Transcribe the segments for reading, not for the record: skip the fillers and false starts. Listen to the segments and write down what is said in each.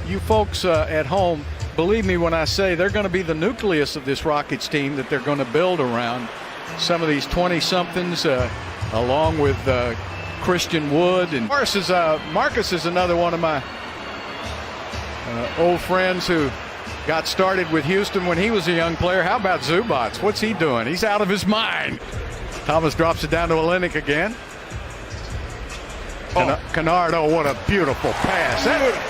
You folks at home, believe me when I say they're going to be the nucleus of this Rockets team that they're going to build around. Some of these 20-somethings, along with Christian Wood. And Marcus is another one of my old friends who got started with Houston when he was a young player. How about Zubats? What's he doing? He's out of his mind. Thomas drops it down to Olynyk again. Kennard, oh, what a beautiful pass.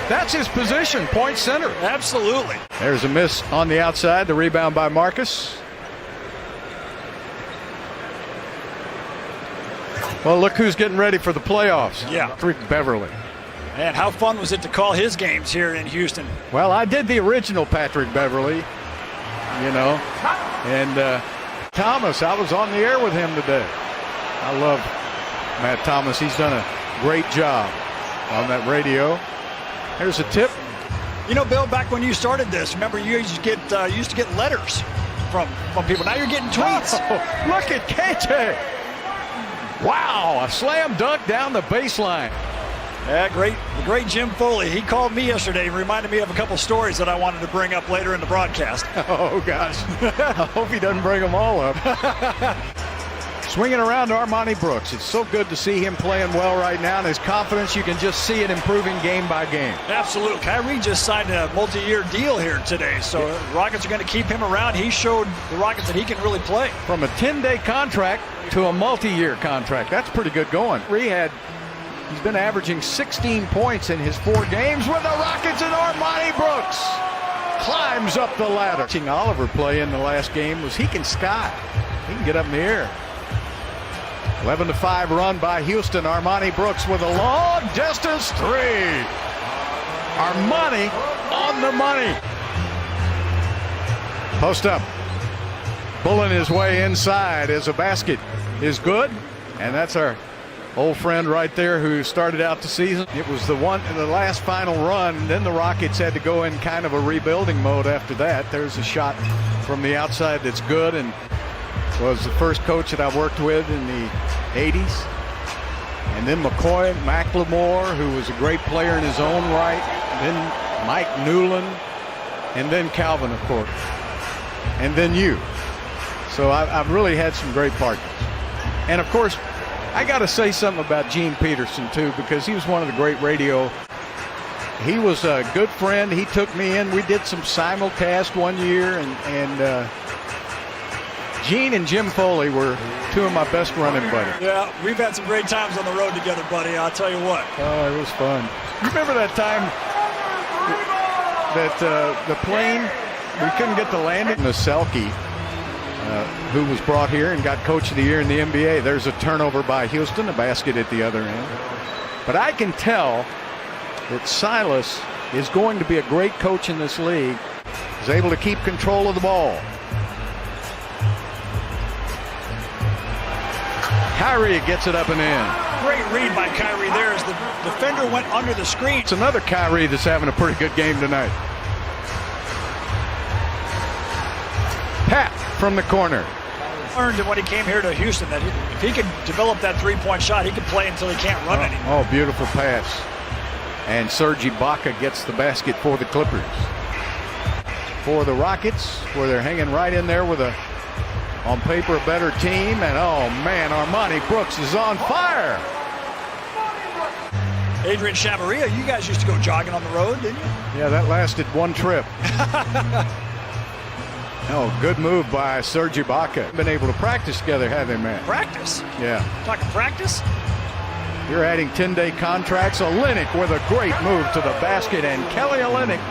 That's his position, point center. Absolutely. There's a miss on the outside, the rebound by Marcus. Well, look who's getting ready for the playoffs. Yeah. Patrick Beverly. And how fun was it to call his games here in Houston? Well, I did the original Patrick Beverly, you know. And Thomas, I was on the air with him today. I love Matt Thomas. He's done a great job on that radio. Here's a tip. You know, Bill, back when you started this, remember you used to get letters from people. Now you're getting tweets. Oh, look at KJ. Wow, a slam dunk down the baseline. Yeah, the great Jim Foley. He called me yesterday and reminded me of a couple stories that I wanted to bring up later in the broadcast. Oh, gosh. I hope he doesn't bring them all up. Swinging around to Armani Brooks. It's so good to see him playing well right now, and his confidence, you can just see it improving game by game. Absolutely. Kyrie just signed a multi-year deal here today, so Rockets are going to keep him around. He showed the Rockets that he can really play. From a 10-day contract to a multi-year contract. That's pretty good going. He's been averaging 16 points in his 4 games with the Rockets, and Armani Brooks climbs up the ladder. Watching Oliver play in the last game was he can sky. He can get up in the air. 11-5 run by Houston. Armani Brooks with a long distance 3. Armani on the money. Post up. Pulling his way inside as a basket is good. And that's our old friend right there who started out the season. It was the last final run. Then the Rockets had to go in kind of a rebuilding mode after that. There's a shot from the outside that's good, and was the first coach that I worked with in the 80s. And then McLemore, who was a great player in his own right. Then Mike Newland. And then Calvin, of course. And then you. So I've really had some great partners. And, of course, I got to say something about Gene Peterson, too, because he was one of the great radio. He was a good friend. He took me in. We did some simulcast one year, and Gene and Jim Foley were 2 of my best running buddies. Yeah, we've had some great times on the road together, buddy. I'll tell you what. Oh, it was fun. You remember that time that the plane, we couldn't get the landing? Selke, who was brought here and got Coach of the Year in the NBA. There's a turnover by Houston, a basket at the other end. But I can tell that Silas is going to be a great coach in this league. He's able to keep control of the ball. Kyrie gets it up and in. Great read by Kyrie there as the defender went under the screen. It's another Kyrie that's having a pretty good game tonight. Pat from the corner. Learned when he came here to Houston that if he could develop that three-point shot, he could play until he can't run anymore. Oh, beautiful pass. And Serge Ibaka gets the basket for the Clippers. For the Rockets, where they're hanging right in there with on paper, a better team. And, oh, man, Armani Brooks is on fire. Adrian Chavarria, you guys used to go jogging on the road, didn't you? Yeah, that lasted one trip. Oh, good move by Serge Ibaka. Been able to practice together, have they, man? Practice? Yeah. Talking practice? You're adding 10-day contracts. Olynyk with a great move to the basket, and Kelly Olynyk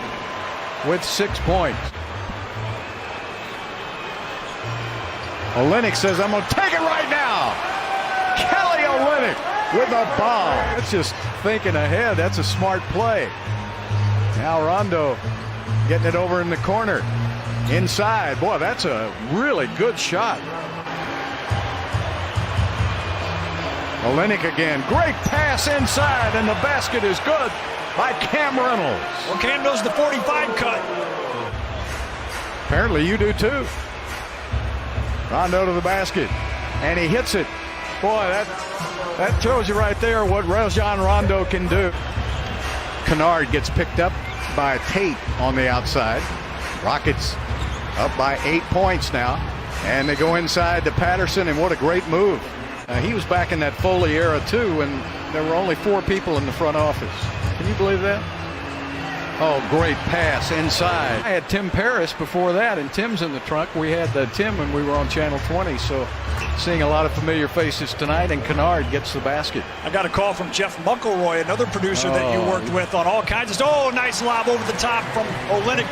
with 6 points. Olynyk says, I'm going to take it right now. Kelly Olynyk with a bomb. That's just thinking ahead. That's a smart play. Now Rondo getting it over in the corner. Inside. Boy, that's a really good shot. Olynyk again. Great pass inside, and the basket is good by Cam Reynolds. Well, Cam knows the 45 cut. Apparently you do too. Rondo to the basket, and he hits it. Boy, that tells you right there what Rajon Rondo can do. Kennard gets picked up by Tate on the outside. Rockets up by 8 points now. And they go inside to Patterson, and what a great move. He was back in that Foley era, too, when there were only 4 people in the front office. Can you believe that? Oh, great pass inside. I had Tim Paris before that, and Tim's in the trunk. We had Tim when we were on Channel 20, so seeing a lot of familiar faces tonight, and Kennard gets the basket. I got a call from Jeff Muckleroy, another producer that you worked with on all kinds of... Oh, nice lob over the top from Olynyk.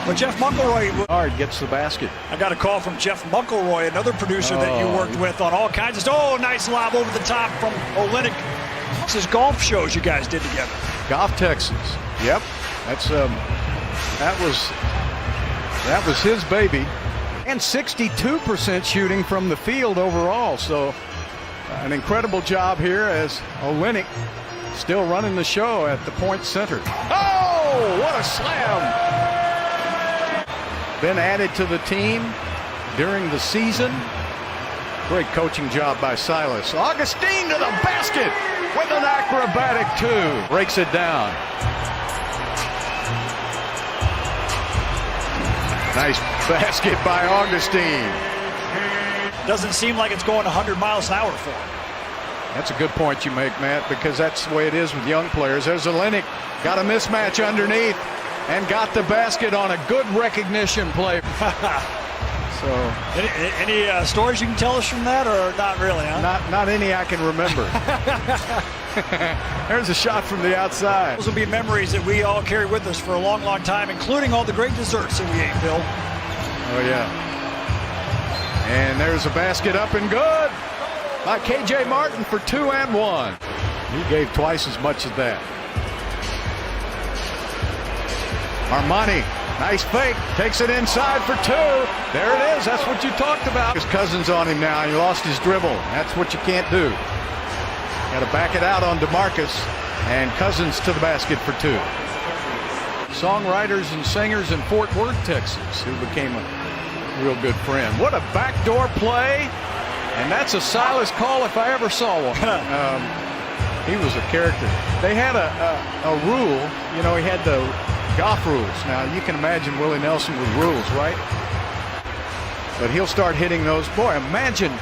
But Jeff Muckleroy... Kennard gets the basket. I got a call from Jeff Muckleroy, another producer that you worked with on all kinds of... Oh, nice lob over the top from Olynyk. This is golf shows you guys did together. Golf Texas. Yep. That's that was his baby. And 62% shooting from the field overall. So an incredible job here as Olynyk still running the show at the point center. Oh, what a slam! Been added to the team during the season. Great coaching job by Silas. Augustine to the basket with an acrobatic 2. Breaks it down. Nice basket by Augustine. Doesn't seem like it's going 100 miles an hour for him. That's a good point you make, Matt, because that's the way it is with young players. There's Olynyk, got a mismatch underneath, and got the basket on a good recognition play. So, any stories you can tell us from that, or not really, huh? Not any I can remember. There's a shot from the outside. Those will be memories that we all carry with us for a long, long time, including all the great desserts that we ate, Bill. Oh, yeah. And there's a basket up and good by K.J. Martin for 2 and 1. He gave twice as much as that. Armani, nice fake, takes it inside for 2. There it is. That's what you talked about. His Cousins on him now. He lost his dribble. That's what you can't do. Got to back it out on DeMarcus, and Cousins to the basket for 2. Songwriters and singers in Fort Worth, Texas, who became a real good friend. What a backdoor play, and that's a Silas call if I ever saw one. He was a character. They had a rule, you know, he had the golf rules. Now, you can imagine Willie Nelson with rules, right? But he'll start hitting those. Boy, imagine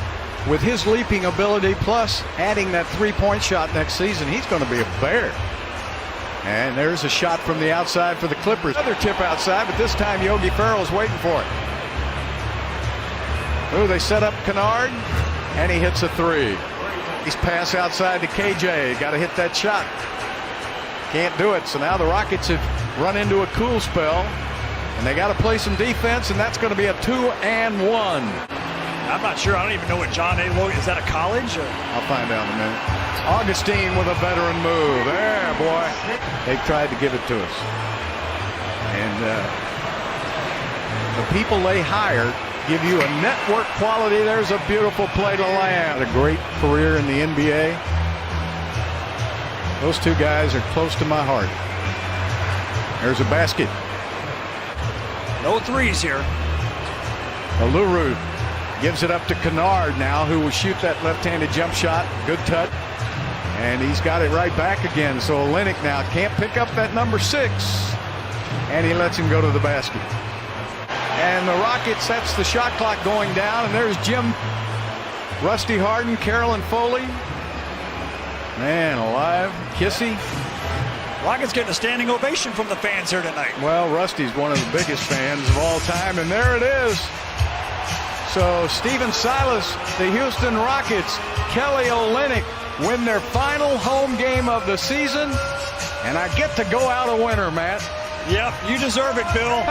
with his leaping ability plus adding that 3-point shot next season, he's going to be a bear. And there's a shot from the outside for the Clippers. Another tip outside, but this time Yogi Ferrell's waiting for it. Ooh, they set up Kennard, and he hits a 3. He's pass outside to KJ. Got to hit that shot. Can't do it. So now the Rockets have run into a cool spell, and they got to play some defense, and that's going to be a 2 and 1. I'm not sure. I don't even know what John A. Logan is. That a college? Or? I'll find out in a minute. Augustine with a veteran move. There, boy. They tried to give it to us. And the people they hired give you a network quality. There's a beautiful play to land. A great career in the NBA. Those 2 guys are close to my heart. There's a basket. No threes here. Aluru gives it up to Kennard now, who will shoot that left-handed jump shot. Good touch. And he's got it right back again. So Olynyk now can't pick up that number 6. And he lets him go to the basket. And the Rockets, that's the shot clock going down. And there's Jim, Rusty Harden, Carolyn Foley. Man alive. Kissy. Rockets getting a standing ovation from the fans here tonight. Well, Rusty's one of the biggest fans of all time. And there it is. So Stephen Silas, the Houston Rockets, Kelly Olynyk win their final home game of the season. And I get to go out a winner, Matt. Yep, you deserve it, Bill.